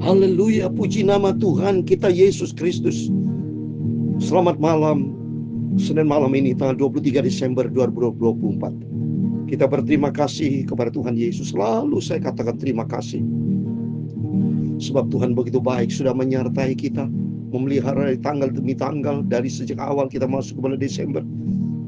Haleluya, puji nama Tuhan kita Yesus Kristus. Selamat malam, Senin malam ini tanggal 23 Desember 2024. Kita berterima kasih kepada Tuhan Yesus. Selalu saya katakan terima kasih. Sebab Tuhan begitu baik, sudah menyertai kita, memelihara dari tanggal demi tanggal, dari sejak awal kita masuk ke bulan Desember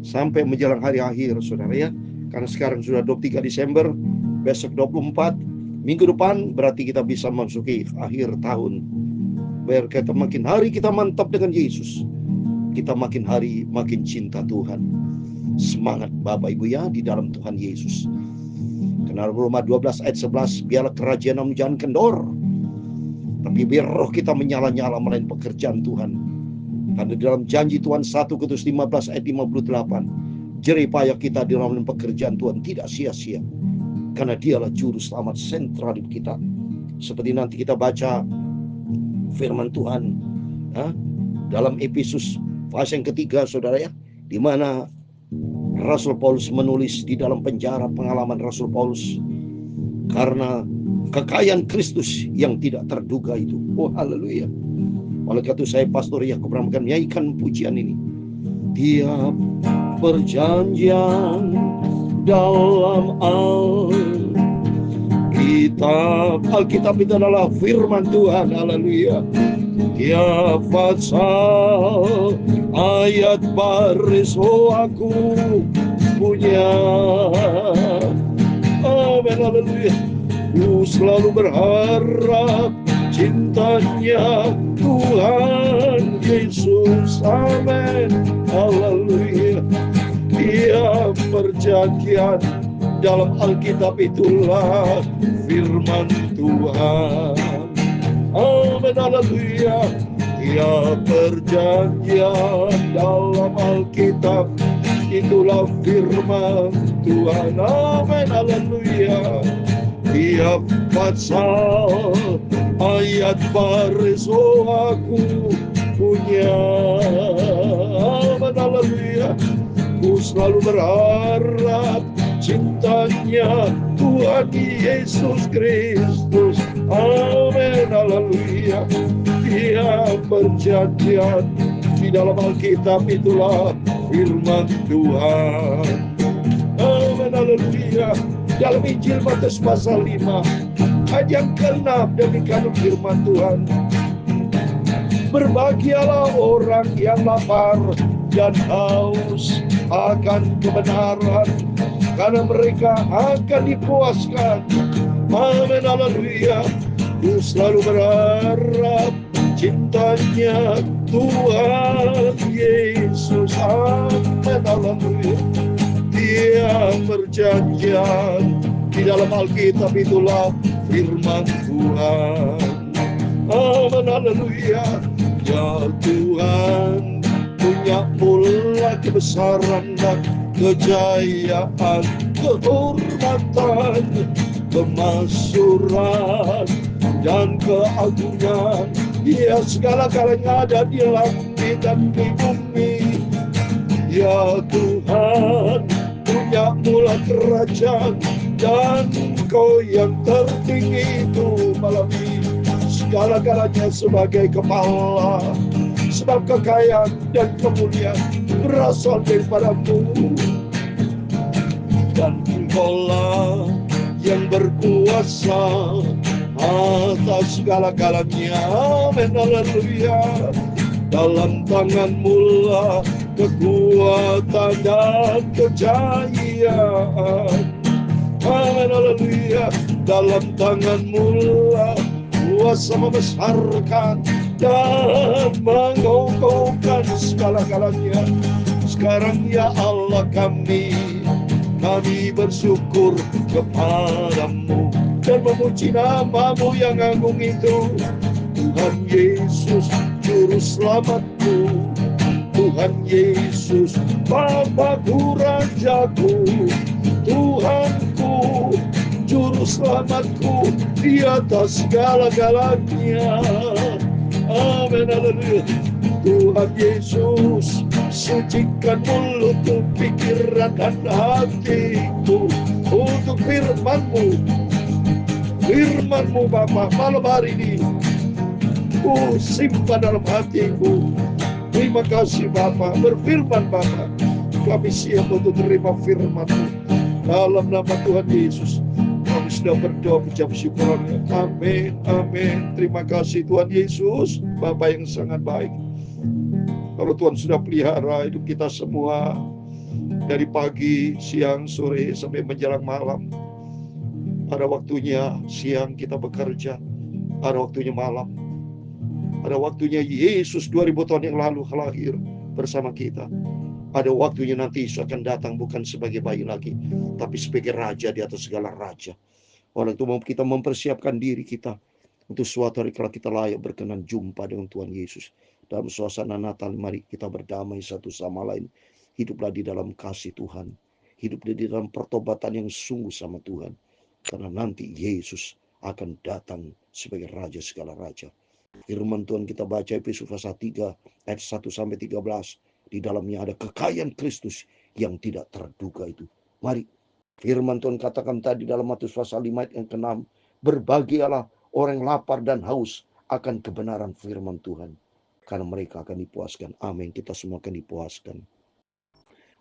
sampai menjelang hari akhir, saudara ya. Karena sekarang sudah 23 Desember, besok 24, minggu depan berarti kita bisa masuki akhir tahun. Biar kita makin hari kita mantap dengan Yesus, kita makin hari makin cinta Tuhan. Semangat Bapak Ibu ya di dalam Tuhan Yesus. Karena Roma 12 ayat 11, biarlah kerajaan jangan kendor, tapi biar roh kita menyala-nyala melain pekerjaan Tuhan. Karena dalam janji Tuhan 1 Korintus 15 ayat 58, jerih payah kita di dalam pekerjaan Tuhan tidak sia-sia, karena dialah juru selamat sentral kita. Seperti nanti kita baca firman Tuhan dalam Efesus pasal yang ketiga, saudara ya, di mana Rasul Paulus menulis di dalam penjara pengalaman Rasul Paulus karena kekayaan Kristus yang tidak terduga itu. Oh haleluya. Oleh karena itu saya Pastor Yakub Ramakan menyanyikan pujian ini. Tiap perjanjian dalam Alkitab itu adalah firman Tuhan. Haleluya. Tiap pasal ayat baris aku punya. Amin. Haleluya. Ku selalu berharap cintanya Tuhan Yesus. Amin. Haleluya. Tiap perjanjian dalam Alkitab itulah firman Tuhan. Amin. Haleluya. Tiap perjanjian dalam Alkitab itulah firman Tuhan. Amin. Haleluya. Tiap pasal ayat baris aku punya. Amin. Haleluya. Ku selalu berharap cintanya Tuhan Yesus Kristus. Amin. Haleluya. Tiap perjanjian di dalam Alkitab itulah firman Tuhan. Amin. Haleluya. Dalam Injil Matius pasal 5 ayat yang ke-6 demikian firman Tuhan. Berbahagialah orang yang lapar dan haus akan kebenaran, karena mereka akan dipuaskan. Amin. Haleluya. Ku selalu berharap cintanya Tuhan Yesus. Amin. Haleluya. Tiap perjanjian di dalam Alkitab itulah firman Tuhan. Amin. Haleluya. Ya Tuhan, punya mula kebesaran dan kejayaan, kehormatan, kemakmuran dan keagungan. Ya segala-galanya ada di langit dan di bumi. Ya Tuhan, punya mula kerajaan dan Kau yang tertinggi itu malam ini. Segala-galanya sebagai kepala, sebab kekayaan dan kemuliaan berasal daripada-Mu, dan Engkau-lah yang berkuasa atas segala-galanya. Amin. Haleluya. Dalam tangan-Mu lah kekuatan dan kejayaan. Amin. Haleluya. Dalam tangan-Mu lah kuasa membesarkan dan mengokohkan segala-galanya. Sekarang ya Allah kami bersyukur kepada-Mu dan memuji nama-Mu yang agung itu. Tuhan Yesus Juru Selamat-Ku, Tuhan Yesus Bapakku, Rajaku, Tuhanku, Juru Selamatku di atas segala-galanya. Amin. Haleluya. Tuhan Yesus, sucikan mulutku, pikiran dan hatiku untuk firman-Mu. Firman-Mu Bapa malam hari ini Simpan dalam hatiku. Terima kasih Bapa. Berfirman Bapa, kami siap untuk terima firman-Mu. Dalam nama Tuhan Yesus, kami sudah berdoa mengucap syukurannya. Amin, amin. Terima kasih Tuhan Yesus, Bapa yang sangat baik. Kalau Tuhan sudah pelihara hidup kita semua, dari pagi, siang, sore, sampai menjelang malam. Ada waktunya siang kita bekerja, ada waktunya malam. Ada waktunya Yesus 2000 tahun yang lalu lahir bersama kita. Ada waktunya nanti Yesus akan datang bukan sebagai bayi lagi, tapi sebagai raja di atas segala raja. Oleh itu kita mempersiapkan diri kita untuk suatu hari kalau kita layak berkenan jumpa dengan Tuhan Yesus. Dalam suasana Natal, mari kita berdamai satu sama lain. Hiduplah di dalam kasih Tuhan. Hiduplah di dalam pertobatan yang sungguh sama Tuhan. Karena nanti Yesus akan datang sebagai raja segala raja. Firman Tuhan kita baca Efesus pasal 3 ayat 1 sampai 13. Di dalamnya ada kekayaan Kristus yang tidak terduga itu. Mari firman Tuhan katakan tadi dalam Matius pasal 5 ayat yang ke-6, berbahagialah orang yang lapar dan haus akan kebenaran firman Tuhan, karena mereka akan dipuaskan. Amin. Kita semua akan dipuaskan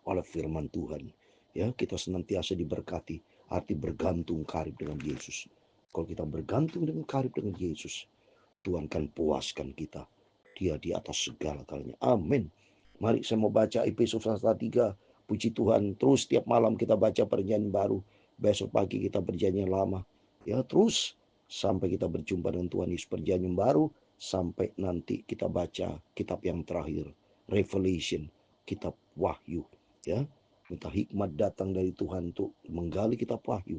oleh firman Tuhan. Ya, kita senantiasa diberkati, arti bergantung karib dengan Yesus. Kalau kita bergantung dengan karib dengan Yesus, Tuhan akan puaskan kita. Dia di atas segala galanya. Amin. Mari saya mau baca Efesus pasal 3. Puji Tuhan. Terus tiap malam kita baca perjanjian baru. Besok pagi kita perjanjian lama. Ya, terus sampai kita berjumpa dengan Tuhan Yesus perjanjian baru. Sampai nanti kita baca kitab yang terakhir. Revelation. Kitab Wahyu. Ya, minta hikmat datang dari Tuhan untuk menggali kitab Wahyu.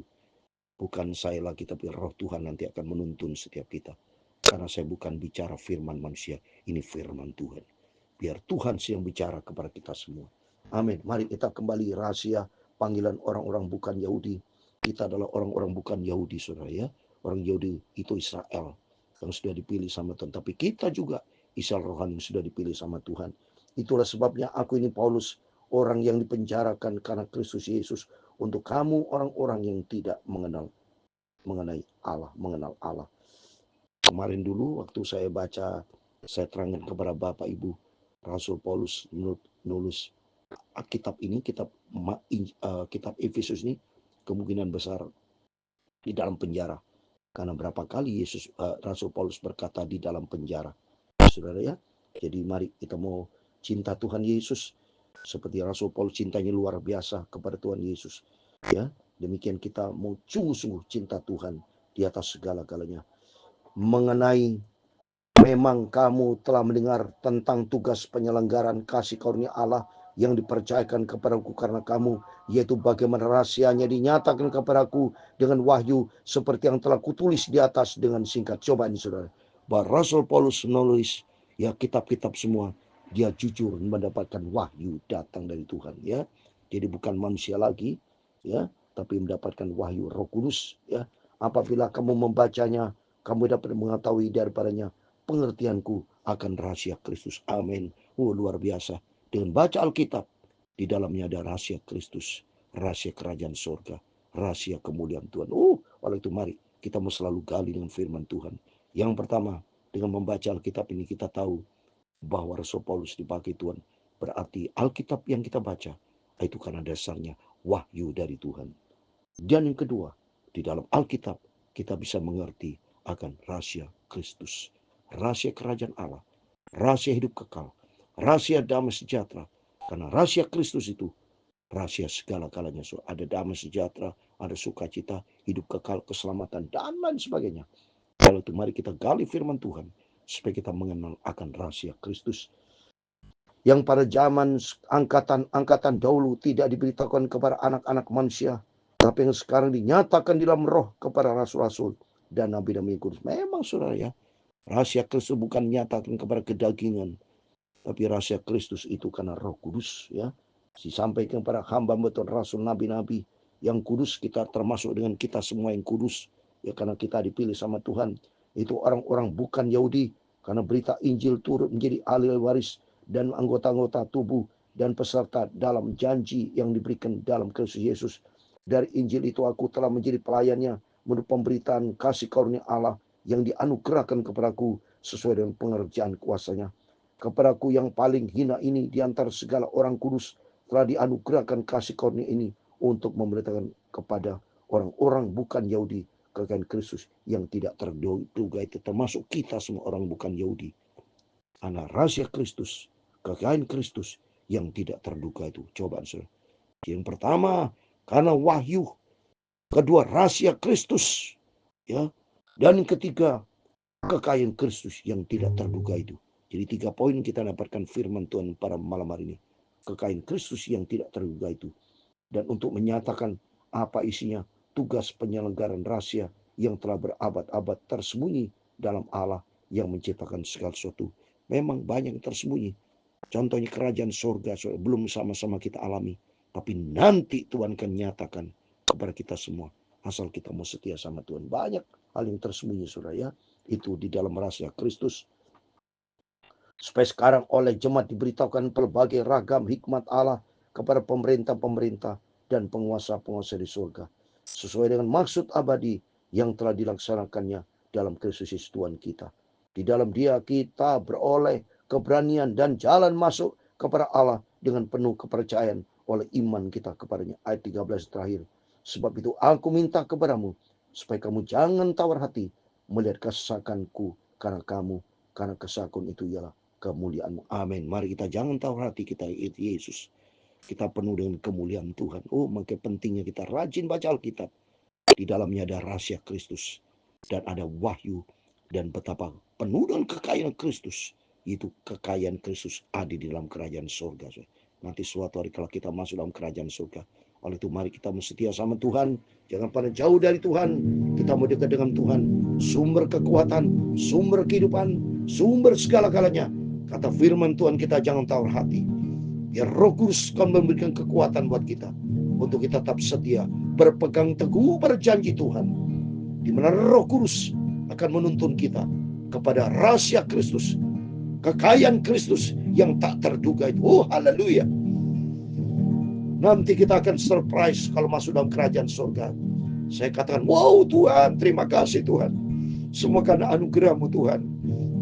Bukan saya lagi, tapi Roh Tuhan nanti akan menuntun setiap kita. Karena saya bukan bicara firman manusia, ini firman Tuhan. Biar Tuhan sih yang bicara kepada kita semua. Amin. Mari kita kembali rahasia panggilan orang-orang bukan Yahudi. Kita adalah orang-orang bukan Yahudi, saudara ya. Orang Yahudi itu Israel yang sudah dipilih sama Tuhan. Tapi kita juga Israel rohani yang sudah dipilih sama Tuhan. Itulah sebabnya aku ini Paulus, orang yang dipenjarakan karena Kristus Yesus, untuk kamu orang-orang yang tidak mengenal Allah. Kemarin dulu waktu saya baca, saya terangkan kepada Bapak Ibu, Rasul Paulus nulis kitab ini, kitab Efesus ini kemungkinan besar di dalam penjara. Karena berapa kali Rasul Paulus berkata di dalam penjara. Saudara ya, jadi mari kita mau cinta Tuhan Yesus seperti Rasul Paulus cintanya luar biasa kepada Tuhan Yesus. Ya, demikian kita mau sungguh-sungguh cinta Tuhan di atas segala-galanya. Mengenai memang kamu telah mendengar tentang tugas penyelenggaraan kasih karunia Allah yang dipercayakan kepadaku karena kamu, yaitu bagaimana rahasianya dinyatakan kepadaku dengan wahyu seperti yang telah kutulis di atas dengan singkat. Coba ini saudara, bahwa Rasul Paulus menulis ya kitab-kitab semua, dia jujur mendapatkan wahyu datang dari Tuhan ya. Jadi bukan manusia lagi ya, tapi mendapatkan wahyu Roh Kudus ya. Apabila kamu membacanya, kamu dapat mengetahui daripadanya pengertianku akan rahasia Kristus. Amin. Luar biasa. Dengan baca Alkitab, di dalamnya ada rahasia Kristus, rahasia kerajaan surga, rahasia kemuliaan Tuhan. Oleh itu mari kita mau selalu gali dengan firman Tuhan. Yang pertama, dengan membaca Alkitab ini kita tahu bahwa Rasul Paulus dipakai Tuhan. Berarti Alkitab yang kita baca, itu karena dasarnya wahyu dari Tuhan. Dan yang kedua, di dalam Alkitab kita bisa mengerti akan rahasia Kristus, rahasia kerajaan Allah, rahasia hidup kekal, rahasia damai sejahtera. Karena rahasia Kristus itu rahasia segala-galanya. So, ada damai sejahtera, ada sukacita, hidup kekal, keselamatan, dan lain sebagainya. Kalau itu mari kita gali firman Tuhan supaya kita mengenal akan rahasia Kristus yang pada zaman angkatan dahulu tidak diberitakan kepada anak-anak manusia, tapi yang sekarang dinyatakan di dalam roh kepada rasul-rasul dan nabi-nabi kudus. Memang saudara ya, rahasia Kristus bukan nyatakan kepada kedagingan, tapi rahasia Kristus itu karena Roh Kudus ya. Disampaikan kepada hamba betul rasul nabi-nabi yang kudus, kita termasuk dengan kita semua yang kudus ya, karena kita dipilih sama Tuhan. Itu orang-orang bukan Yahudi, karena berita Injil turut menjadi ahli waris dan anggota-anggota tubuh dan peserta dalam janji yang diberikan dalam Kristus Yesus. Dari Injil itu aku telah menjadi pelayannya menurut pemberitaan kasih karunia Allah yang dianugerahkan kepadaku sesuai dengan pengerjaan kuasa-Nya. Kepadaku yang paling hina ini di antara segala orang kudus telah dianugerahkan kasih karunia ini untuk memberitakan kepada orang-orang bukan Yahudi kekayaan Kristus yang tidak terduga itu, termasuk kita semua orang bukan Yahudi. Karena rahasia Kristus, kekayaan Kristus yang tidak terduga itu. Coba saudara. Yang pertama, karena wahyu. Kedua, rahasia Kristus. Ya. Dan yang ketiga, kekayaan Kristus yang tidak terduga itu. Jadi 3 poin kita dapatkan firman Tuhan pada malam hari ini. Kekayaan Kristus yang tidak terduga itu. Dan untuk menyatakan apa isinya, tugas penyelenggaraan rahasia yang telah berabad-abad tersembunyi dalam Allah yang menciptakan segala sesuatu. Memang banyak yang tersembunyi. Contohnya kerajaan surga belum sama-sama kita alami. Tapi nanti Tuhan akan nyatakan kepada kita semua. Asal kita mau setia sama Tuhan. Banyak hal yang tersembunyi saudara ya. Itu di dalam rahasia Kristus. Supaya sekarang oleh jemaat diberitahukan pelbagai ragam hikmat Allah kepada pemerintah-pemerintah dan penguasa-penguasa di surga. Sesuai dengan maksud abadi yang telah dilaksanakannya dalam Kristus Yesus Tuhan kita. Di dalam Dia kita beroleh keberanian dan jalan masuk kepada Allah dengan penuh kepercayaan oleh iman kita kepadanya. Ayat 13 terakhir. Sebab itu aku minta kepadamu supaya kamu jangan tawar hati melihat kesesakanku karena kesesakan itu ialah kemuliaanmu. Amin. Mari kita jangan tawar hati kita Yesus. Kita penuh dengan kemuliaan Tuhan. Makanya pentingnya kita rajin baca Alkitab. Di dalamnya ada rahasia Kristus. Dan ada wahyu. Dan betapa penuh dengan kekayaan Kristus. Itu kekayaan Kristus ada di dalam kerajaan surga. Nanti suatu hari kalau kita masuk dalam kerajaan surga. Oleh itu mari kita setia sama Tuhan. Jangan pada jauh dari Tuhan. Kita mau dekat dengan Tuhan. Sumber kekuatan. Sumber kehidupan. Sumber segala-galanya. Kata firman Tuhan kita jangan tawar hati. Biar Roh Kudus akan memberikan kekuatan buat kita. Untuk kita tetap setia. Berpegang teguh pada janji Tuhan. Di mana Roh Kudus akan menuntun kita kepada rahasia Kristus. Kekayaan Kristus yang tak terduga itu. Haleluya. Nanti kita akan surprise kalau masuk dalam kerajaan surga. Saya katakan, wow Tuhan, terima kasih Tuhan. Semua karena anugerah-Mu Tuhan.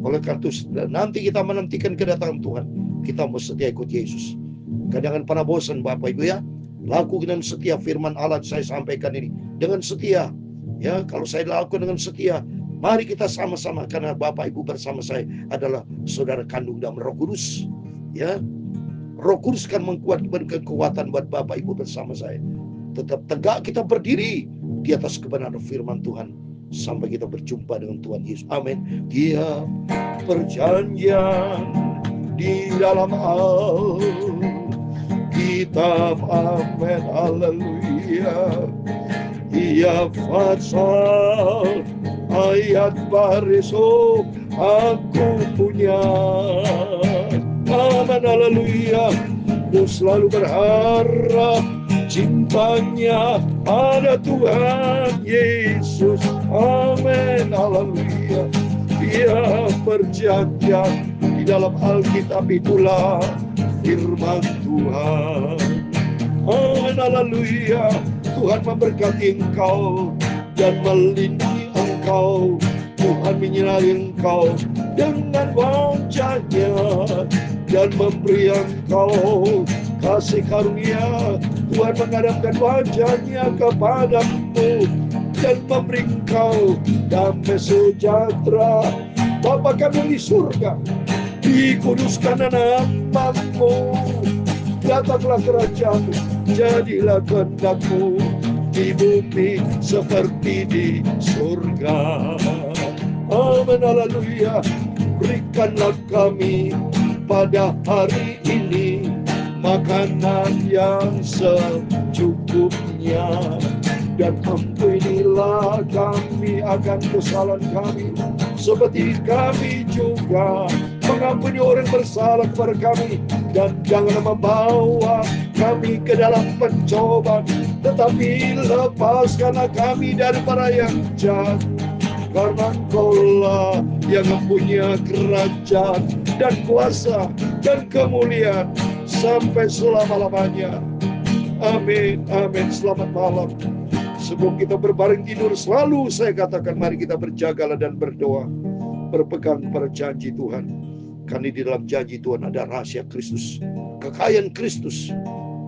Oleh karena itu nanti kita menantikan kedatangan Tuhan. Kita mau setia ikut Yesus. Jangan pernah bosan Bapak Ibu ya. Lakukan dengan setia firman Allah saya sampaikan ini. Dengan setia. Ya, kalau saya lakukan dengan setia. Mari kita sama-sama. Karena Bapak Ibu bersama saya adalah saudara kandung dalam Roh Kudus. Ya. Roh Kudus kan memberikan kekuatan buat Bapak Ibu bersama saya. Tetap tegak kita berdiri di atas kebenaran firman Tuhan. Sampai kita berjumpa dengan Tuhan Yesus. Amin. Dia perjanjian di dalam Alkitab. Amin. Haleluya. Ia pasal ayat baris aku punya. Amin. Haleluya. Ku selalu berharap cintanya pada Tuhan Yesus. Amin. Haleluya. Dia perjanjian di dalam Alkitab itulah firman Tuhan. Amin. Haleluya. Tuhan memberkati engkau dan melindungi engkau. Tuhan menyertai engkau dengan wajah-Nya dan memberi engkau kasih karunia. Tuhan menghadapkan wajah-Nya kepadamu dan memberi engkau damai sejahtera. Bapa kami di surga, dikuduskan nama-Mu. Datanglah kerajaan-Mu, jadilah kehendak-Mu di bumi seperti di surga. Amin. Haleluya. Berikanlah kami pada hari ini makanan yang secukupnya, dan ampunilah kami akan kesalahan kami seperti kami juga mengampuni orang bersalah kepada kami, dan jangan membawa kami ke dalam pencobaan, tetapi lepaskanlah kami daripada yang jahat. Karena Engkau-lah yang mempunyai kerajaan dan kuasa dan kemuliaan sampai selama-lamanya. Amin. Amin. Selamat malam. Sebelum kita berbaring tidur, selalu saya katakan mari kita berjagalah dan berdoa. berpegang kepada janji Tuhan. Karena di dalam janji Tuhan ada rahasia Kristus, kekayaan Kristus,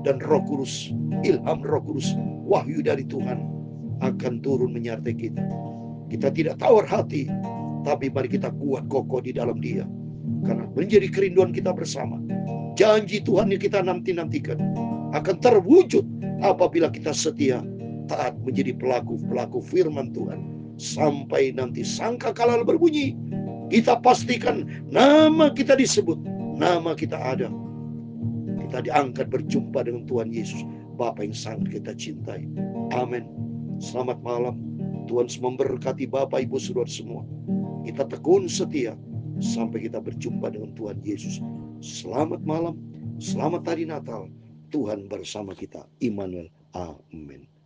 dan Roh Kudus, ilham Roh Kudus, wahyu dari Tuhan akan turun menyertai kita. Kita tidak tawar hati, tapi mari kita kuat kokoh di dalam Dia. Karena menjadi kerinduan kita bersama. Janji Tuhan yang kita nanti-nantikan akan terwujud apabila kita setia, taat menjadi pelaku-pelaku firman Tuhan. Sampai nanti sangkakala berbunyi, kita pastikan nama kita disebut, nama kita ada. Kita diangkat berjumpa dengan Tuhan Yesus, Bapa yang sangat kita cintai. Amin. Selamat malam. Tuhan memberkati Bapak Ibu Saudara semua. Kita tekun setia sampai kita berjumpa dengan Tuhan Yesus. Selamat malam, selamat hari Natal. Tuhan bersama kita. Immanuel. Amin.